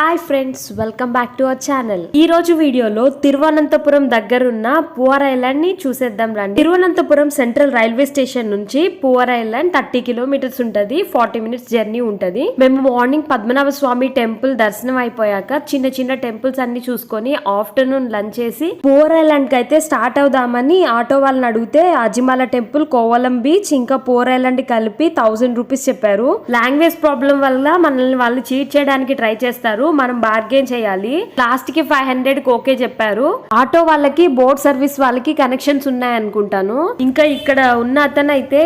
Hi friends, welcome back to our channel. ఈ రోజు వీడియోలో తిరువనంతపురం దగ్గరున్న పువర్ ఐలాండ్ ని చూసేద్దాం రండి. తిరువనంతపురం సెంట్రల్ రైల్వే స్టేషన్ నుంచి పువర్ ఐలాండ్ 30 కిలోమీటర్స్ ఉంటది. 40 మినిట్స్ జర్నీ ఉంటది. మేము మార్నింగ్ పద్మనాభ స్వామి టెంపుల్ దర్శనం అయిపోయాక చిన్న చిన్న టెంపుల్స్ అన్ని చూసుకొని ఆఫ్టర్నూన్ లంచ్ చేసి పువర్ ఐలాండ్ కి అయితే స్టార్ట్ అవుదామని ఆటో వాళ్ళని అడిగితే అజిమాల టెంపుల్, కోవలం బీచ్ ఇంకా పువర్ ఐలాండ్ కలిపి 1000 రూపీస్ చెప్పారు. లాంగ్వేజ్ ప్రాబ్లం వల్ల మనల్ని వాళ్ళు చీట్ చేయడానికి ట్రై చేస్తారు. మనం బార్గెన్ చేయాలి. లాస్ట్ కి 500 ఓకే చెప్పారు. ఆటో వాళ్ళకి, బోట్ సర్వీస్ వాళ్ళకి కనెక్షన్స్ ఉన్నాయి అనుకుంటాను. ఇంకా ఇక్కడ ఉన్న అతను అయితే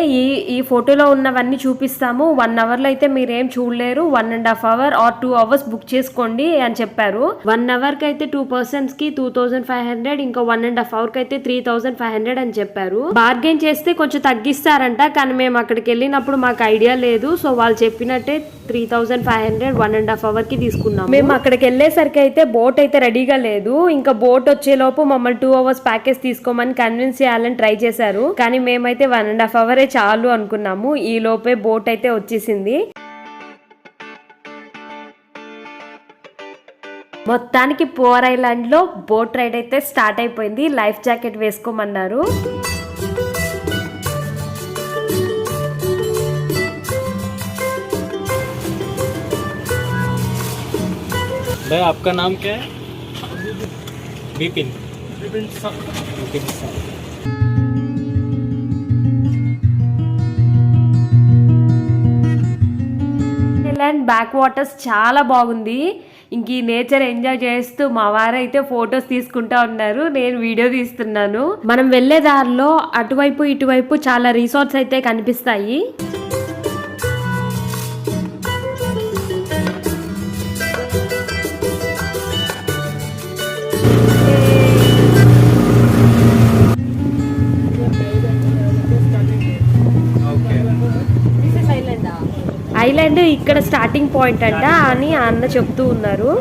ఈ ఫోటోలో ఉన్నవన్నీ చూపిస్తాము, 1 అవర్ లో అయితే మీరేం చూడలేరు, 1.5 అవర్ ఆర్ 2 అవర్స్ బుక్ చేసుకోండి అని చెప్పారు. 1 అవర్ కి అయితే 2 పర్సన్స్ కి 2500, ఇంకా 1.5 అవర్ కి అయితే 3500 అని చెప్పారు. బార్గెన్ చేస్తే కొంచెం తగ్గిస్తారంట, కానీ మేము అక్కడికి వెళ్ళినప్పుడు మాకు ఐడియా లేదు. సో వాళ్ళు చెప్పినట్టే 3500 1.5 అవర్ కి తీసుకున్నాం. మేము అక్కడికి వెళ్ళేసరికి అయితే బోట్ అయితే రెడీగా లేదు. ఇంకా బోట్ వచ్చే లోపు మమ్మల్ని 2 అవర్స్ ప్యాకేజ్ తీసుకోమని కన్విన్స్ చేయాలని ట్రై చేశారు. కానీ మేమైతే 1.5 అవరే చాలు అనుకున్నాము. ఈ లోపే బోట్ అయితే వచ్చేసింది. మొత్తానికి పువర్ ఐలాండ్ లో బోట్ రైడ్ అయితే స్టార్ట్ అయిపోయింది. లైఫ్ జాకెట్ వేసుకోమన్నారు. भाई आपका नाम क्या है? विपिन. ఐలాండ్ బ్యాక్ వాటర్స్ చాలా బాగుంది. ఇంక ఈ నేచర్ ఎంజాయ్ చేస్తూ మా వారైతే ఫొటోస్ తీసుకుంటా ఉన్నారు, నేను వీడియో తీస్తున్నాను. మనం వెళ్లే దారిలో అటువైపు ఇటువైపు చాలా రిసార్ట్స్ అయితే కనిపిస్తాయి. ఐలాండ్ ఇక్కడ స్టార్టింగ్ పాయింట్ అంట అని అన్న చెప్తూ ఉన్నారు.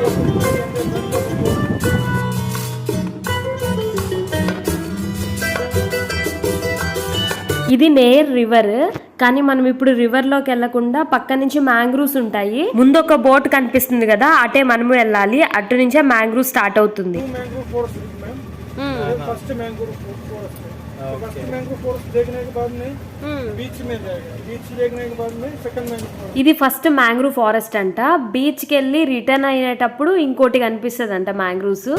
ఇది నేర్ రివర్, కానీ మనం ఇప్పుడు రివర్ లోకి వెళ్లకుండా పక్క నుంచి మ్యాంగ్రూవ్స్ ఉంటాయి. ముందు ఒక బోట్ కనిపిస్తుంది కదా, అటే మనము వెళ్ళాలి. అటు నుంచే మ్యాంగ్రూవ్ స్టార్ట్ అవుతుంది. ఇది ఫస్ట్ మ్యాంగ్రూవ్ ఫారెస్ట్ అంట. బీచ్ కి వెళ్ళి రిటర్న్ అయ్యేటప్పుడు ఇంకోటి కనిపిస్తుంది అంట మ్యాంగ్రూవ్స్.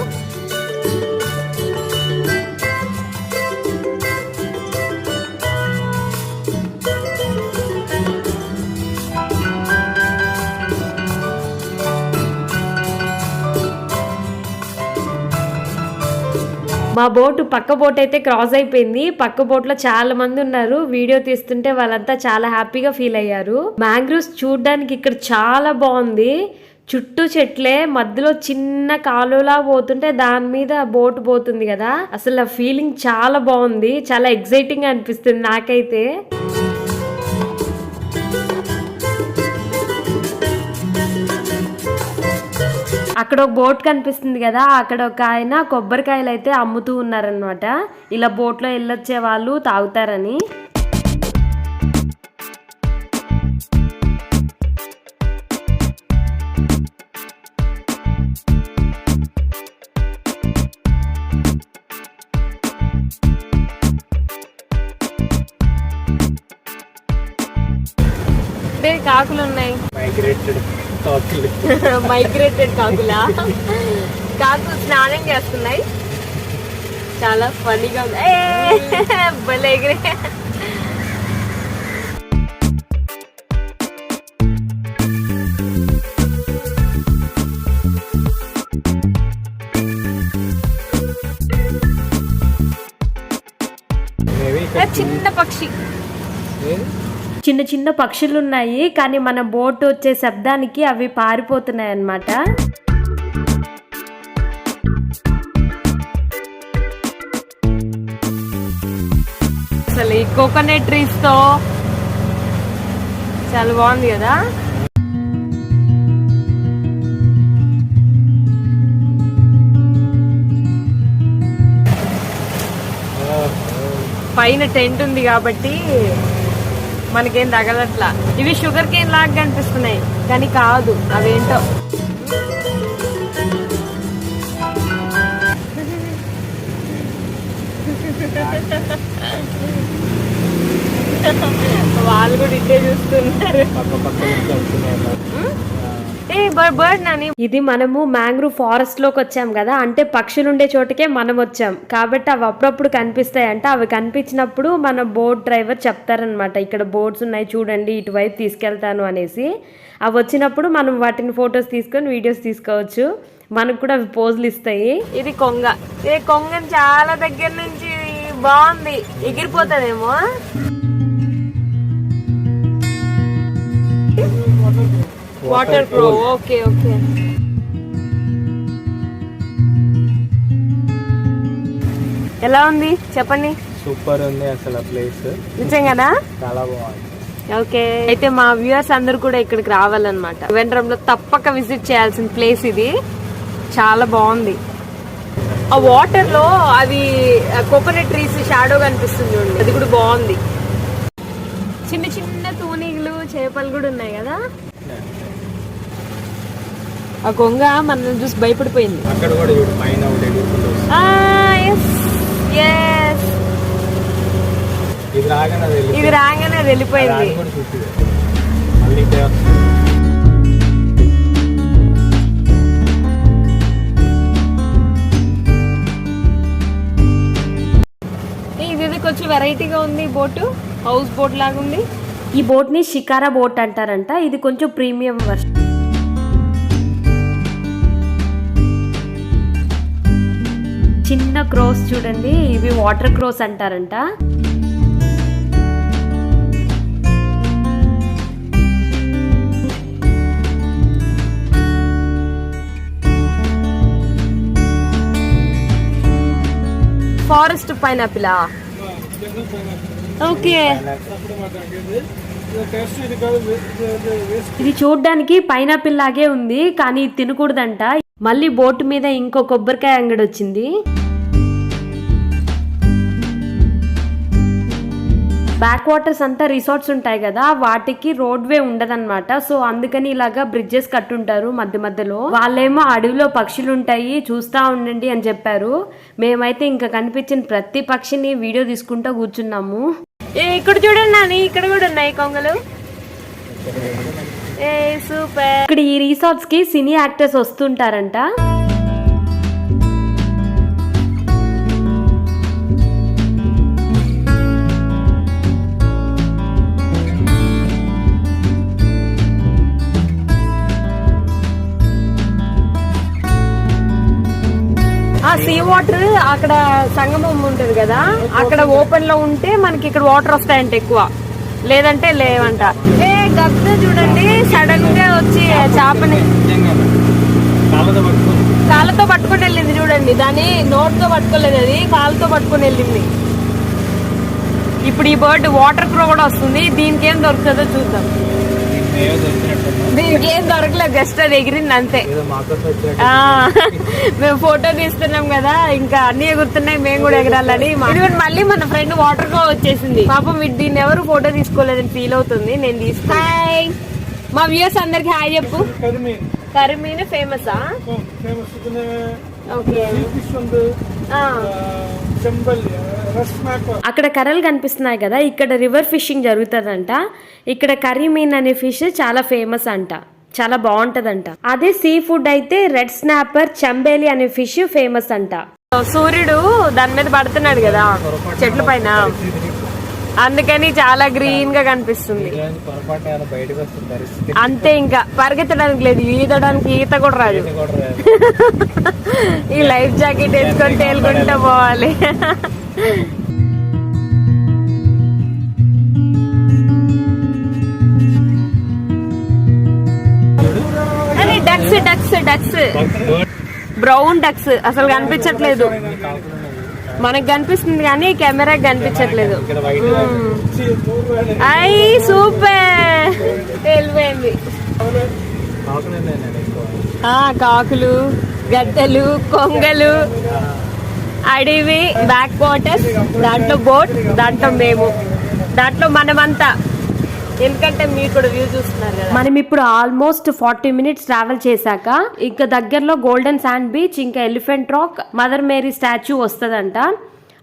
మా బోట్ పక్క బోట్ అయితే క్రాస్ అయిపోయింది. పక్క బోట్ లో చాలా మంది ఉన్నారు. వీడియో తీస్తుంటే వాళ్ళంతా చాలా హ్యాపీగా ఫీల్ అయ్యారు. మ్యాంగ్రూవ్స్ చూడడానికి ఇక్కడ చాలా బాగుంది. చుట్టూ చెట్లే, మధ్యలో చిన్న కాలువలా పోతుంటే దాని మీద బోట్ పోతుంది కదా, అసలు ఆ ఫీలింగ్ చాలా బాగుంది. చాలా ఎక్సైటింగ్ గా అనిపిస్తుంది నాకైతే. అక్కడ ఒక బోట్ కనిపిస్తుంది కదా, అక్కడ ఒక ఆయన కొబ్బరికాయలు అయితే అమ్ముతూ ఉన్నారనమాట. ఇలా బోట్ లో వెళ్ళొచ్చే వాళ్ళు తాగుతారని. కాకులు ఉన్నాయి, మైగ్రేటెడ్ కాకులా. కాకులు స్నానం చేస్తున్నాయి, చాలా ఫన్నీగా ఉంది. భలే ఎగిరే. చిన్న పక్షి, చిన్న చిన్న పక్షులు ఉన్నాయి, కానీ మన బోట్ వచ్చే శబ్దానికి అవి పారిపోతున్నాయి అన్నమాట. అసలు ఈ కోకోనట్ ట్రీస్ తో చాలా బాగుంది కదా. పైన టెంట్ ఉంది కాబట్టి మనకేం తగలట్లా. ఇవి షుగర్ కేన్ లాగా కనిపిస్తున్నాయి కానీ కాదు, అవేంటో. వాళ్ళు కూడా ఇట్టే చూస్తున్నారు. బర్డ్ నాని, ఇది మనము మ్యాంగ్రూవ్ ఫారెస్ట్ లోకి వచ్చాం కదా, అంటే పక్షులు ఉండే చోటకే మనం వచ్చాం కాబట్టి అవి అప్పుడప్పుడు కనిపిస్తాయంట. అవి కనిపించినప్పుడు మన బోట్ డ్రైవర్ చెప్తారనమాట, ఇక్కడ బోట్స్ ఉన్నాయి చూడండి, ఇటువైపు తీసుకెళ్తాను అనేసి. అవి వచ్చినప్పుడు మనం వాటిని ఫొటోస్ తీసుకొని వీడియోస్ తీసుకోవచ్చు. మనకు కూడా అవి పోజులు ఇస్తాయి. ఇది కొంగ. ఇది కొంగని చాలా దగ్గర నుంచి బాగుంది, ఎగిరిపోతుందేమో. Water crow. Okay okay. ఎలా ఉంది చెప్పండి. సూపర్ ఉంది అసలు ప్లేస్, నిజంగానా? చాలా బాగుంది. ఓకే, అయితే మా వ్యూవర్స్ అందరు కూడా ఇక్కడికి రావాలన్నమాట. త్రివేంద్రంలో తప్పక విజిట్ చేయాల్సిన ప్లేస్ ఇది, చాలా బాగుంది. ఆ వాటర్ లో అవి కోకోనట్ ట్రీస్ షాడో కనిపిస్తుంది చూడండి, అది కూడా బాగుంది. చిన్న చిన్న తూనీగులు చేపలు కూడా ఉన్నాయి కదా. ఆ కొంగ మనల్ని చూసి భయపడిపోయింది. అక్కడ కూడా చూడు పైన ఇది రాగానే అది వెళ్ళిపోయింది. ఇది కొంచెం వెరైటీగా ఉంది. బోటు హౌస్ బోట్ లాగా ఉంది. ఈ బోట్ ని షికారా బోట్ అంటారంట. ఇది కొంచెం ప్రీమియం వర్షన్. చిన్న క్రోస్ చూడండి, ఇవి వాటర్ క్రోస్ అంటారంట. Forest pineapple. ఓకే, ఇది చూడ్డానికి పైనాపిల్ లాగే ఉంది కానీ ఇది తినకూడదంట. మళ్ళీ బోట్ మీద ఇంకో కొబ్బరికాయ అంగడి వచ్చింది. బ్యాక్ వాటర్స్ అంతా రిసార్ట్స్ ఉంటాయి కదా, వాటికి రోడ్ వే ఉండదన్నమాట. సో అందుకని ఇలాగా బ్రిడ్జెస్ కట్టుంటారు మధ్య మధ్యలో. వాళ్ళేమో అడవిలో పక్షులు ఉంటాయి చూస్తా ఉండండి అని చెప్పారు. మేమైతే ఇంకా కనిపించిన ప్రతి పక్షిని వీడియో తీసుకుంటూ కూర్చున్నాము. ఇక్కడ చూడండి నాని, ఇక్కడ కూడా ఉన్నాయి కొంగలు. సూపర్. ఇక్కడ ఈ రిసార్ట్స్ కి సినీ యాక్టర్స్ వస్తుంటారంట. సీ వాటర్ అక్కడ సంగమం ఉంటది కదా, అక్కడ ఓపెన్ లో ఉంటే మనకి ఇక్కడ వాటర్ వస్తాయంట ఎక్కువ, లేదంటే లేవంట. గద్ద చూడండి సడన్ గా వచ్చి చేపని కాళ్ళతో పట్టుకుని వెళ్ళింది చూడండి. దాన్ని నోట్తో పట్టుకోలేదు, అది కాళ్ళతో పట్టుకుని వెళ్ళింది. ఇప్పుడు ఈ బర్డ్ వాటర్ క్రో కూడా వస్తుంది. దీనికి ఏం దొరుకుతుందో చూద్దాం. దీనికి ఏం దొరకలేదు, జస్ట్ అది ఎగిరింది అంతే. మేము ఫోటో తీస్తున్నాం కదా, ఇంకా అన్ని ఎగురుతున్నాయి, మేము కూడా ఎగరాలని. మళ్ళీ మన ఫ్రెండ్ వాటర్ క్రో వచ్చేసింది. పాపం దీన్ని ఎవరు ఫోటో తీసుకోలేదని ఫీల్ అవుతుంది. నేను తీసుకు. హాయ్ మా వ్యూయర్స్ అందరికి హాయ్ చెప్పు. కరిమీన్ ఫేమసా? అక్కడ కర్రలు కనిపిస్తున్నాయి కదా, ఇక్కడ రివర్ ఫిషింగ్ జరుగుతుందంట. ఇక్కడ కరిమీన్ అనే ఫిష్ చాలా ఫేమస్ అంట, చాలా బాగుంటదంట. అదే సీ ఫుడ్ అయితే రెడ్ స్నాపర్, చంబేలి అనే ఫిష్ ఫేమస్ అంట. సూర్యుడు దాని మీద పడుతున్నాడు కదా చెట్ల పైన, అందుకని చాలా గ్రీన్ గా కనిపిస్తుంది అంతే. ఇంకా పరిగెత్తడానికి లేదు, ఈదడానికి ఈత కూడా రాదు. ఈ లైఫ్ జాకెట్ వేసుకొని తేలుకుంటూ పోవాలి. అరే ducks ducks ducks, brown ducks అసలు కనిపించట్లేదు. మనకు కనిపిస్తుంది కానీ కెమెరాకి కనిపించట్లేదు. అయ్యి సూపర్, వెళ్ళిపోయింది. కాకులు, గద్దలు, కొంగలు, అడవి, బ్యాక్ వాటర్స్, దాంట్లో బోట్, దాంట్లో మేము, దాంట్లో మనమంతా. ఎందుకంటే మీరు కూడా వ్యూ చూస్తున్నారు కదా. మనం ఇప్పుడు ఆల్మోస్ట్ 40 minutes ట్రావెల్ చేశాక ఇక దగ్గరలో గోల్డెన్ శాండ్ బీచ్, ఇంకా elephant rock, mother Mary statue వస్తుందంట.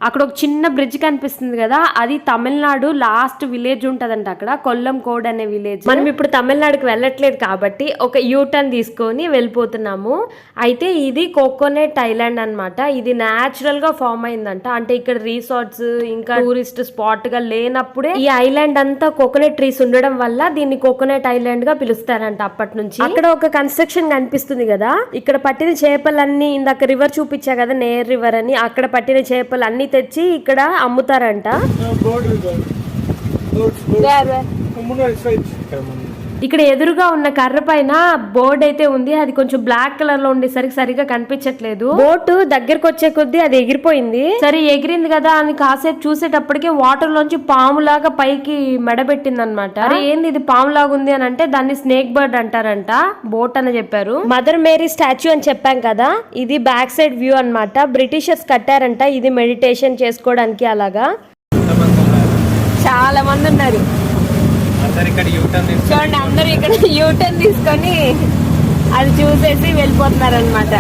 అక్కడ ఒక చిన్న బ్రిడ్జ్ కనిపిస్తుంది కదా, అది తమిళనాడు లాస్ట్ విలేజ్ ఉంటదంట అక్కడ, కొల్లం కోడ్ అనే విలేజ్. మనం ఇప్పుడు తమిళనాడుకి వెళ్ళట్లేదు కాబట్టి ఒక యూటర్న్ తీసుకొని వెళ్ళిపోతున్నాము. అయితే ఇది కోకోనట్ ఐలాండ్ అన్నమాట. ఇది న్యాచురల్ గా ఫామ్ అయిందంట. అంటే ఇక్కడ రిసార్ట్స్ ఇంకా టూరిస్ట్ స్పాట్ గా లేనప్పుడే ఈ ఐలాండ్ అంతా కోకోనట్ ట్రీస్ ఉండడం వల్ల దీన్ని కోకోనట్ ఐలాండ్ గా పిలుస్తారంట అప్పటి నుంచి. అక్కడ ఒక కన్స్ట్రక్షన్ కనిపిస్తుంది కదా, ఇక్కడ పట్టిన చేపలన్నీ, ఇందాక రివర్ చూపించా కదా నేర్ రివర్ అని, అక్కడ పట్టిన చేపలు అన్ని తెచ్చి ఇక్కడ అమ్ముతారంట. ఇక్కడ ఎదురుగా ఉన్న కర్ర పైన బోర్డ్ అయితే ఉంది, అది కొంచెం బ్లాక్ కలర్ లో ఉండేసరికి సరిగా కనిపించట్లేదు. బోట్ దగ్గరకు వచ్చే కొద్దీ అది ఎగిరిపోయింది. సరే ఎగిరింది కదా అని కాసేపు చూసేటప్పటికే వాటర్ లోంచి పాములాగా పైకి మెడబెట్టింది అనమాట. అరే ఏంది ఇది పాములాగా ఉంది అని అంటే దాన్ని స్నేక్ బర్డ్ అంటారంట, బోట్ అని చెప్పారు. మదర్ మేరీ స్టాచ్యూ అని చెప్పాం కదా, ఇది బ్యాక్ సైడ్ వ్యూ అన్నమాట. బ్రిటిషర్స్ కట్టారంట ఇది మెడిటేషన్ చేసుకోవడానికి. అలాగా చాలా మంది ఉన్నారు చూడండి, అందరూ ఇక్కడ యూటర్న్ తీసుకొని అది చూసేసి వెళ్ళిపోతున్నారు అనమాట.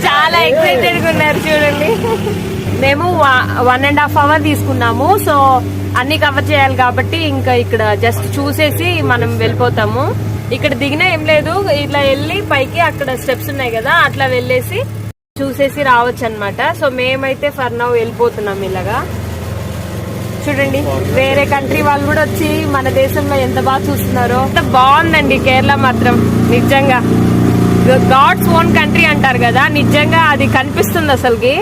చాలా ఎక్సైటెడ్ గా ఉన్నారు చూడండి. మేము 1.5 hours తీసుకున్నాము, సో అన్ని కవర్ చేయాలి కాబట్టి ఇంకా ఇక్కడ జస్ట్ చూసేసి మనం వెళ్ళిపోతాము. ఇక్కడ దిగినా ఏం లేదు, ఇట్లా వెళ్ళి పైకి అక్కడ స్టెప్స్ ఉన్నాయి కదా అట్లా వెళ్ళేసి చూసేసి రావచ్చు అనమాట. సో మేమైతే ఫర్ నౌ వెళ్ళిపోతున్నాం. ఇలాగా చూడండి, వేరే కంట్రీ వాళ్ళు కూడా వచ్చి మన దేశంలో ఎంత బాగా చూస్తున్నారో. అంత బాగుందండి కేరళ మాత్రం. నిజంగా గాడ్స్ ఓన్ కంట్రీ అంటారు కదా, నిజంగా అది కనిపిస్తుంది అసలుకి.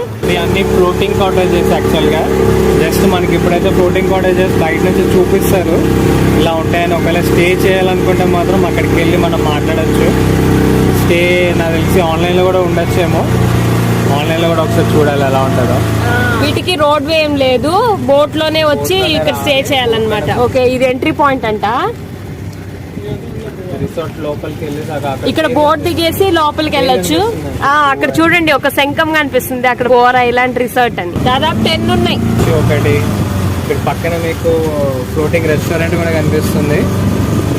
అన్ని ఫ్లోటింగ్ కాటేజెస్ యాక్చువల్ గా. జస్ట్ మనకి ఇప్పుడైతే ఫ్లోటింగ్ కాటేజెస్ బయట నుంచి చూపిస్తారు ఇలా ఉంటాయని. ఒకవేళ స్టే చేయాలనుకుంటే మాత్రం అక్కడికి వెళ్ళి మనం మాట్లాడచ్చు. స్టే నాకు తెలిసి ఆన్లైన్ లో కూడా ఉండొచ్చేమో, ఆన్లైన్ లో కూడా ఒకసారి చూడాలి ఎలా ఉంటుందో. వీటికి రోడ్ వే ఏం లేదు, బోట్ లోనే వచ్చి ఇక్కడ స్టే చేయాలన్నమాట. ఓకే, ఇది ఎంట్రీ పాయింట్ అంట. రిసార్ట్ లోపలికి వెళ్ళి ఇక్కడ బోట్ దిగేసి లోపలికి వెళ్ళొచ్చు. అక్కడ చూడండి ఒక శంఖం కనిపిస్తుంది, అక్కడ పోర్ ఐలాండ్ రిసార్ట్ అని. దాదాపు 10 ఉన్నాయి. ఒకటి ఇక్కడ పక్కన మీకు ఫ్లోటింగ్ రెస్టారెంట్ కూడా కనిపిస్తుంది.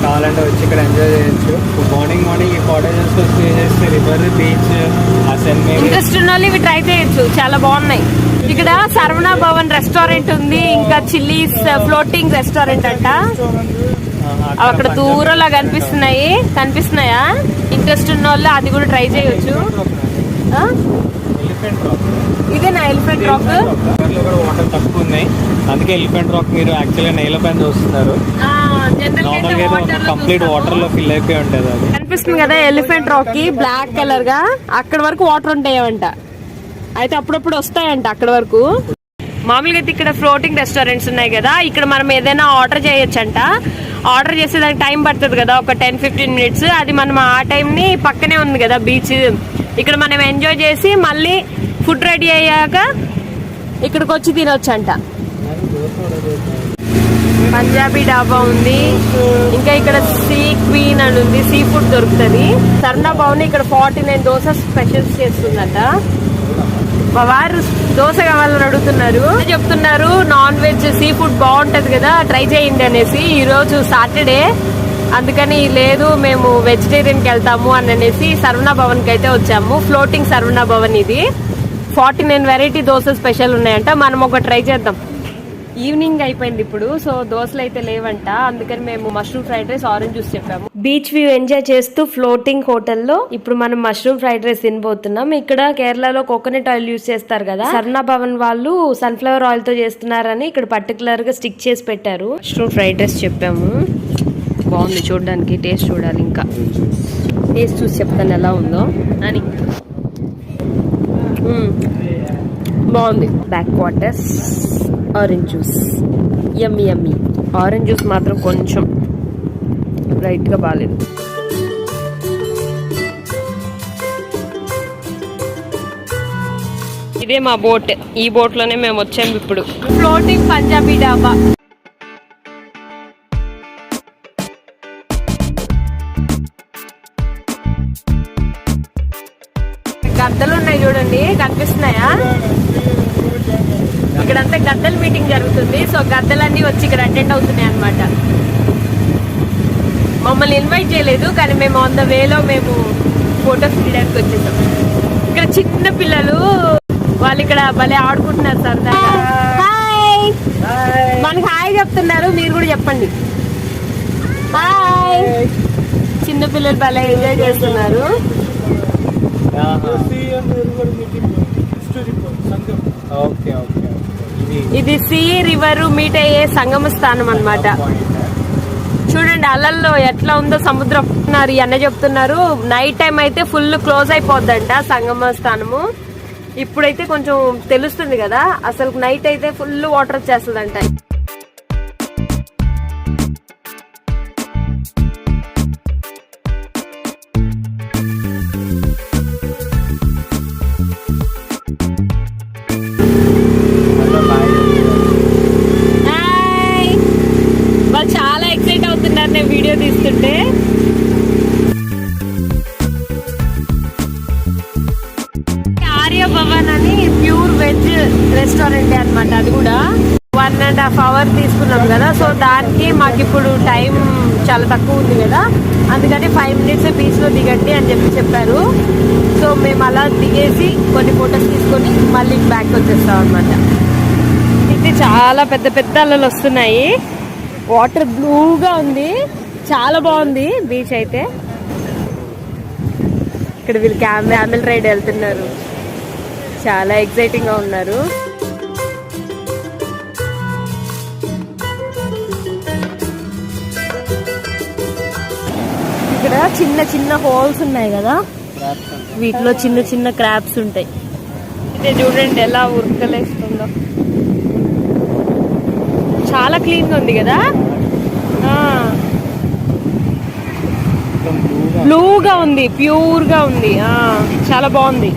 కావాలంటే వచ్చి ఇక్కడ ఎంజాయ్ చేయొచ్చు. మార్నింగ్ ఈ కాటేజెస్ లో స్టే చేస్తే రివర్, బీచ్, ఇంట్రెస్ట్ ఉన్న వాళ్ళు ఇవి ట్రై చేయొచ్చు, చాలా బాగున్నాయి. ఇక్కడ సర్వణ భవన్ రెస్టారెంట్ ఉంది, ఇంకా చిల్లీస్ ఫ్లోటింగ్ రెస్టారెంట్ అంట. అక్కడ దూరంలో కనిపిస్తున్నాయా? ఇంట్రెస్ట్ ఉన్న వాళ్ళు అది కూడా ట్రై చేయొచ్చు. ఇదేనా ఎలిఫెంట్ రాక్? వాటర్ తక్కువ ఉన్నాయి, అందుకే ఎలిఫెంట్ రాక్ మీరు యాక్చువల్గా నేల పైన చూస్తున్నారు. కంప్లీట్ వాటర్ లో ఫిల్ అయిపోయి ఉంటది. అది కనిపిస్తుంది కదా ఎలిఫెంట్ రాక్ కి బ్లాక్ కలర్ గా, అక్కడ వరకు వాటర్ ఉంటాయంట. అయితే అప్పుడప్పుడు వస్తాయంట అక్కడ వరకు. మామూలుగా అయితే ఇక్కడ ఫ్లోటింగ్ రెస్టారెంట్స్ ఉన్నాయి కదా, ఇక్కడ మనం ఏదైనా ఆర్డర్ చేయొచ్చంట. ఆర్డర్ చేసేదానికి టైం పడుతుంది కదా, ఒక 10-15 minutes. అది మనం ఆ టైం ని పక్కనే ఉంది కదా బీచ్, ఇక్కడ మనం ఎంజాయ్ చేసి మళ్ళీ ఫుడ్ రెడీ అయ్యాక ఇక్కడికి వచ్చి తినొచ్చంట. పంజాబీ డాబా ఉంది, ఇంకా ఇక్కడ సీ క్వీన్ అని ఉంది, సీ ఫుడ్ దొరుకుతుంది. సర్వణ భవన్ ఇక్కడ 49 దోస స్పెషల్స్ చేస్తుందట. మా వారు దోశ కావాలని అడుగుతున్నారు, చెప్తున్నారు నాన్ వెజ్ సీ ఫుడ్ బాగుంటది కదా ట్రై చేయండి అనేసి. ఈ రోజు సాటర్డే, అందుకని లేదు మేము వెజిటేరియన్ కి వెళ్తాము అని అనేసి సర్వణ భవన్ కి అయితే వచ్చాము. ఫ్లోటింగ్ సర్వణ భవన్ ఇది. 49 వెరైటీ దోశ స్పెషల్ ఉన్నాయంట. మనం ఒక ట్రై చేద్దాం. ఈవినింగ్ అయిపోయింది ఇప్పుడు, సో దోశలు అయితే లేవంట, అందుకని మేము mushroom fried rice, orange juice చెప్పాము. బీచ్ వ్యూ ఎంజాయ్ చేస్తూ ఫ్లోటింగ్ హోటల్లో ఇప్పుడు మనం మష్రూమ్ ఫ్రైడ్ రైస్ తినబోతున్నాం. ఇక్కడ కేరళలో కోకోనట్ ఆయిల్ యూస్ చేస్తారు కదా, సర్వణ భవన్ వాళ్ళు సన్ఫ్లవర్ ఆయిల్ తో చేస్తున్నారని ఇక్కడ పర్టికులర్ గా స్టిక్ చేసి పెట్టారు. మష్రూమ్ ఫ్రైడ్ రైస్ చెప్పాము, బాగుంది చూడడానికి. టేస్ట్ చూడాలి, ఇంకా టేస్ట్ చూసి చెప్తాను ఎలా ఉందో అని. బాగుంది. బ్యాక్ వాటర్స్, ఆరెంజ్ జ్యూస్, యమ్మీ యమ్మీ. ఆరెంజ్ జ్యూస్ మాత్రం కొంచెం రైట్ గా బాగాలేదు. ఇదే మా బోట్, ఈ బోట్ లోనే మేము వచ్చాము ఇప్పుడు. ఫ్లోటింగ్ పంజాబీ డాబా. గద్దలు ఉన్నాయి చూడండి, కనిపిస్తున్నాయా? ఇక్కడంతా గద్దల మీటింగ్ జరుగుతుంది, సో గద్దలన్నీ వచ్చి ఇక్కడ అటెండ్ అవుతున్నాయి అన్నమాట. మమ్మల్ని ఇన్వైట్ చేయలేదు, కానీ మేము ఆన్ ద వేలో మేము ఫోటోస్ తీయడానికి వచ్చేసాం. ఇక్కడ చిన్న పిల్లలు వాళ్ళు ఇక్కడ భలే ఆడుకుంటున్నారు సరదాగా. హాయ్, మనకి హాయ్ చెప్తున్నారు, మీరు కూడా చెప్పండి హాయ్. చిన్న పిల్లలు భలే ఎంజాయ్ చేస్తున్నారు. ఓకే ఓకే, ఇది సీ రివర్ మీట్ అయ్యే సంగమ స్థానం అన్నమాట. చూడండి అలల్లో ఎట్లా ఉందో సముద్రం. ఈ అన్న చెప్తున్నారు నైట్ టైం అయితే ఫుల్ క్లోజ్ అయిపోద్దంట సంగమ స్థానము. ఇప్పుడైతే కొంచెం తెలుస్తుంది కదా, అసలు నైట్ అయితే ఫుల్ వాటర్ వచ్చేస్తుందంట. వాళ్ళు చాలా ఎక్సైట్ అవుతున్నారు నేను వీడియో తీస్తుంటే. ఆర్య భవన్ అని ప్యూర్ వెజ్ రెస్టారెంట్ అన్నమాట. అది కూడా 1.5 hours తీసుకున్నాం కదా, సో దానికి మాకు ఇప్పుడు టైం చాలా తక్కువ ఉంది కదా, అందుకని 5 minutes బీచ్ లో దిగండి అని చెప్పారు. సో మేము అలా దిగేసి కొన్ని ఫొటోస్ తీసుకొని మళ్ళీ బ్యాక్ వచ్చేస్తాం అనమాట. ఇది చాలా పెద్ద పెద్ద అలలు వస్తున్నాయి, వాటర్ బ్లూగా ఉంది, చాలా బాగుంది బీచ్ అయితే. ఇక్కడ వీళ్ళు క్యామెల్ రైడ్ వెళ్తున్నారు, చాలా ఎక్సైటింగ్ గా ఉన్నారు. ఇక్కడ చిన్న చిన్న హోల్స్ ఉన్నాయి కదా, వీటిలో చిన్న చిన్న క్రాబ్స్ ఉంటాయి. ఇదే చూడండి ఎలా ఉరకలేస్తుందో, చాలా క్లీన్ గా ఉంది కదా. బ్లూగా ఉంది, ప్యూర్ గా ఉంది, చాలా బాగుంది.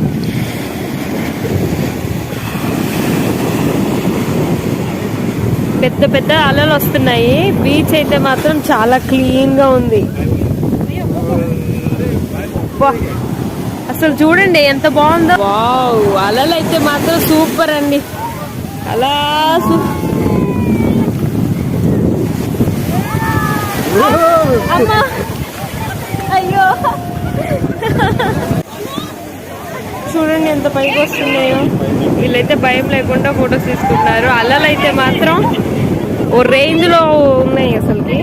పెద్ద పెద్ద అలలు వస్తున్నాయి, బీచ్ అయితే మాత్రం చాలా క్లీన్ గా ఉంది. అసలు చూడండి ఎంత బాగుందో. వావ్, అలలు అయితే మాత్రం సూపర్ అండి. అలా అమ్మా, అయ్యో చూడండి ఎంత పైకి వస్తున్నాయో. వీళ్ళైతే భయం లేకుండా ఫొటోస్ తీసుకుంటున్నారు. అలలు అయితే మాత్రం ఓ రేంజ్ లో ఉన్నాయి అసలుకి.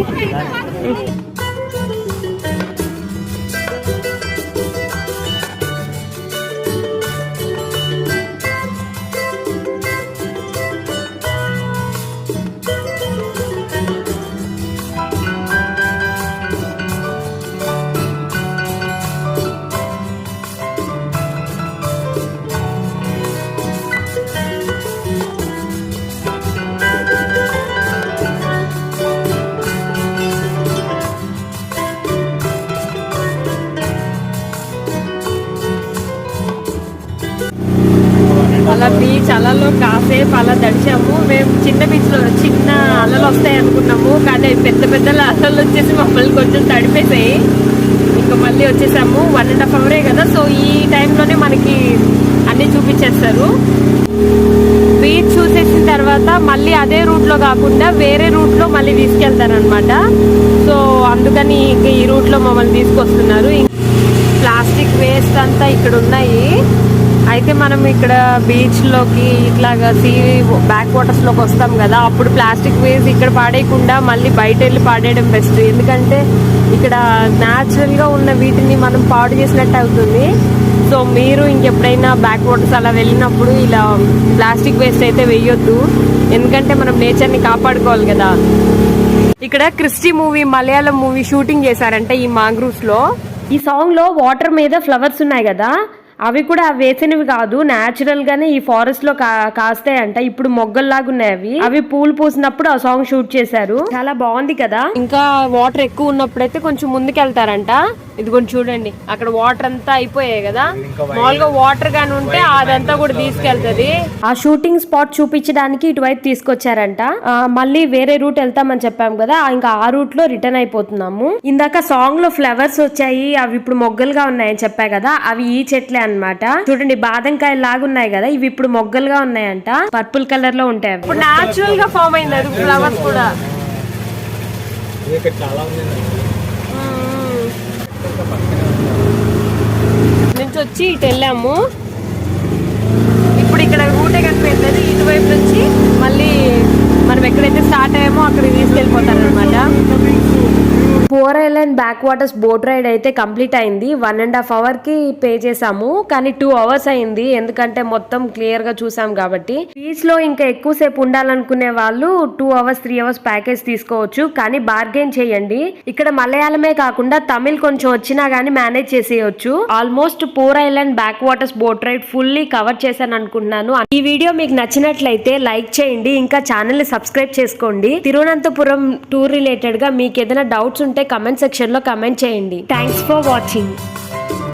అలా బీచ్ అలలో కాసేపు అలా తడిచాము. మేము చిన్న బీచ్ లో చిన్న అలలు వస్తాయి అనుకున్నాము, కానీ పెద్ద పెద్ద అలలు వచ్చేసి మమ్మల్ని కొంచెం తడిపేసాయి. ఇంకా మళ్ళీ వచ్చేసాము. 1.5 hours కదా, సో ఈ టైంలోనే మనకి అన్ని చూపించేస్తారు. బీచ్ చూసేసిన తర్వాత మళ్ళీ అదే రూట్ లో కాకుండా వేరే రూట్ లో మళ్ళీ తీసుకెళ్తారనమాట. సో అందుకని ఇంకా ఈ రూట్ లో మమ్మల్ని తీసుకొస్తున్నారు. ప్లాస్టిక్ వేస్ట్ అంతా ఇక్కడ ఉన్నాయి. అయితే మనం ఇక్కడ బీచ్ లోకి ఇట్లాగా సీ బ్యాక్ వాటర్స్ లోకి వస్తాం కదా, అప్పుడు ప్లాస్టిక్ వేస్ట్ ఇక్కడ పాడేయకుండా మళ్ళీ బయట వెళ్ళి పాడేయడం బెస్ట్. ఎందుకంటే ఇక్కడ న్యాచురల్ గా ఉన్న వీటిని మనం పాడు చేసినట్టు అవుతుంది. సో మీరు ఇంకెప్పుడైనా బ్యాక్ వాటర్స్ అలా వెళ్ళినప్పుడు ఇలా ప్లాస్టిక్ వేస్ట్ అయితే వేయొద్దు, ఎందుకంటే మనం నేచర్ ని కాపాడుకోవాలి కదా. ఇక్కడ క్రిస్టి మూవీ, మలయాళం మూవీ షూటింగ్ చేశారంట ఈ మాంగ్రూవ్స్ లో. ఈ సాంగ్ లో వాటర్ మీద ఫ్లవర్స్ ఉన్నాయి కదా, అవి కూడా వేసినవి కాదు, న్యాచురల్ గానే ఈ ఫారెస్ట్ లో కాస్తాయంట. ఇప్పుడు మొగ్గల్లాగా ఉన్నాయి అవి. అవి పూలు పూసినప్పుడు ఆ సాంగ్ షూట్ చేశారు. చాలా బాగుంది కదా. ఇంకా వాటర్ ఎక్కువ ఉన్నప్పుడైతే కొంచెం ముందుకెళ్తారంట. ఇది కొంచెం చూడండి, అక్కడ వాటర్ అంతా అయిపోయాయి కదా, మామూలుగా వాటర్ గాని ఉంటే అదంతా కూడా తీసుకెళ్తది. ఆ షూటింగ్ స్పాట్ చూపించడానికి ఇటువైపు తీసుకొచ్చారంట. మళ్ళీ వేరే రూట్ వెళ్తామని చెప్పాం కదా, ఇంకా ఆ రూట్ లో రిటర్న్ అయిపోతున్నాము. ఇందాక సాంగ్ లో ఫ్లవర్స్ వచ్చాయి, అవి ఇప్పుడు మొగ్గలుగా ఉన్నాయని చెప్పా కదా, అవి ఈ చెట్లే అన్నమాట. చూడండి బాదంకాయ లాగా ఉన్నాయి కదా, ఇవి ఇప్పుడు మొగ్గలుగా ఉన్నాయంట, పర్పుల్ కలర్ లో ఉంటాయి. ఇప్పుడు నాచురల్ గా ఫామ్ అయింది అది ఫ్లవర్స్ కూడా. నుంచి వచ్చి ఇటు వెళ్ళాము. ఇప్పుడు ఇక్కడ రూటే కనిపిస్తుంది. ఇటువైపు నుంచి మళ్ళీ మనం ఎక్కడైతే స్టార్ట్ అయ్యామో అక్కడికి తీసుకెళ్ళిపోతారు అనమాట. Poovar island backwaters boat ride అయితే కంప్లీట్ అయింది. 1.5 hours కి పే చేసాము, కానీ 2 hours అయింది. ఎందుకంటే మొత్తం క్లియర్ గా చూసాం కాబట్టి. బీచ్ లో ఇంకా ఎక్కువసేపు ఉండాలనుకునే వాళ్ళు 2 hours 3 hours ప్యాకేజ్ తీసుకోవచ్చు, కానీ బార్గెన్ చేయండి. ఇక్కడ మలయాళమే కాకుండా తమిళ్ కొంచెం వచ్చినా గానీ మేనేజ్ చేసేయచ్చు. Almost Poovar island backwaters boat ride fully cover చేశాను అనుకుంటున్నాను. ఈ వీడియో మీకు నచ్చినట్లయితే లైక్ చేయండి, ఇంకా ఛానల్ ని సబ్స్క్రైబ్ చేసుకోండి. తిరువనంతపురం టూర్ రిలేటెడ్ గా మీకు ఏదైనా డౌట్స్ ఉంటే కమెంట్ సెక్షన్ లో కమెంట్ చేయండి. Thanks for watching.